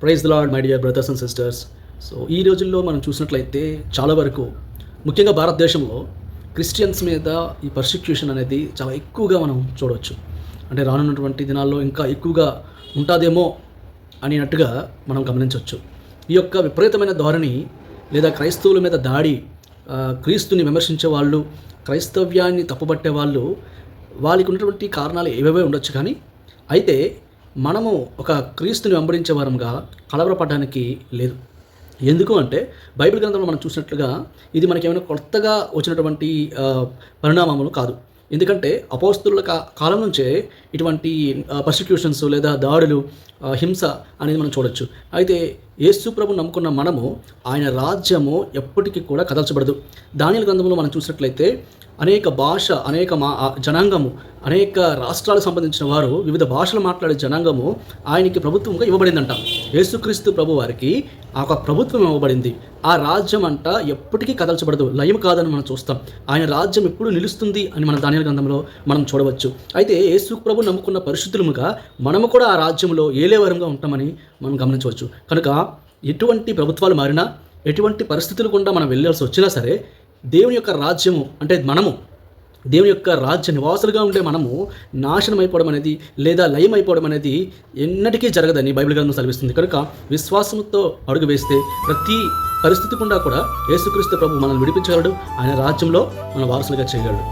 Praise the Lord my dear brothers and sisters. So ఈ రోజుల్లో మనం చూసినట్లయితే చాలా వరకు ముఖ్యంగా భారతదేశంలో క్రిస్టియన్స్ మీద ఈ పర్సిక్యూషన్ అనేది చాలా ఎక్కువగా మనం చూడవచ్చు. అంటే రానున్నటువంటి దినాల్లో ఇంకా ఎక్కువగా ఉంటుందేమో అనేటట్టుగా మనం గమనించవచ్చు. ఈ యొక్క విపరీతమైన ధోరణి లేదా క్రైస్తవుల మీద దాడి, క్రీస్తుని విమర్శించే వాళ్ళు, క్రైస్తవ్యాన్ని తప్పుపట్టే వాళ్ళు, వాళ్ళకి ఉన్నటువంటి కారణాలు ఏవేవో ఉండొచ్చు. కానీ అయితే మనము ఒక క్రీస్తుని వెంబడించే వారంగా కలవరపడడానికి లేదు. ఎందుకు అంటే బైబిల్ గ్రంథంలో మనం చూసినట్లుగా ఇది మనకేమైనా కొత్తగా వచ్చినటువంటి పరిణామములు కాదు. ఎందుకంటే అపోస్తలుల కాలం నుంచే ఇటువంటి పర్సిక్యూషన్స్ లేదా దాడులు, హింస అనేది మనం చూడొచ్చు. అయితే యేసు ప్రభువుని నమ్ముకున్న మనము ఆయన రాజ్యము ఎప్పటికీ కూడా కదల్చబడదు. దానియేలు గ్రంథంలో మనం చూసినట్లయితే అనేక భాష, అనేక జనాంగము, అనేక రాష్ట్రాలకు సంబంధించిన వారు, వివిధ భాషలు మాట్లాడే జనాంగము ఆయనకి ప్రభుత్వంగా ఇవ్వబడిందంట. యేసుక్రీస్తు ప్రభు వారికి ఆ ఒక ప్రభుత్వం ఇవ్వబడింది. ఆ రాజ్యం అంట ఎప్పటికీ కదల్చబడదు, లయం కాదని మనం చూస్తాం. ఆయన రాజ్యం ఎప్పుడు నిలుస్తుంది అని మన దానియేలు గ్రంథంలో మనం చూడవచ్చు. అయితే యేసు ప్రభు నమ్ముకున్న పరిశుద్ధులుగా మనము కూడా ఆ రాజ్యంలో ఏలేవరంగా ఉంటామని మనం గమనించవచ్చు. కనుక ఎటువంటి ప్రభుత్వాలు మారినా, ఎటువంటి పరిస్థితులు గుండా మనం వెళ్ళాల్సి వచ్చినా సరే, దేవుని యొక్క రాజ్యము అంటే మనము దేవుని యొక్క రాజ్య నివాసులుగా ఉండే మనము నాశనం అయిపోవడం అనేది లేదా లయం అయిపోవడం అనేది ఎన్నటికీ జరగదని బైబిల్ గ్రంథం సెలవిస్తుంది. కనుక విశ్వాసంతో అడుగు వేస్తే ప్రతి పరిస్థితి గుండా కూడా యేసుక్రీస్తు ప్రభు మనల్ని విడిపించగలడు. ఆయన రాజ్యంలో మన వారసులుగా చేయగలడు.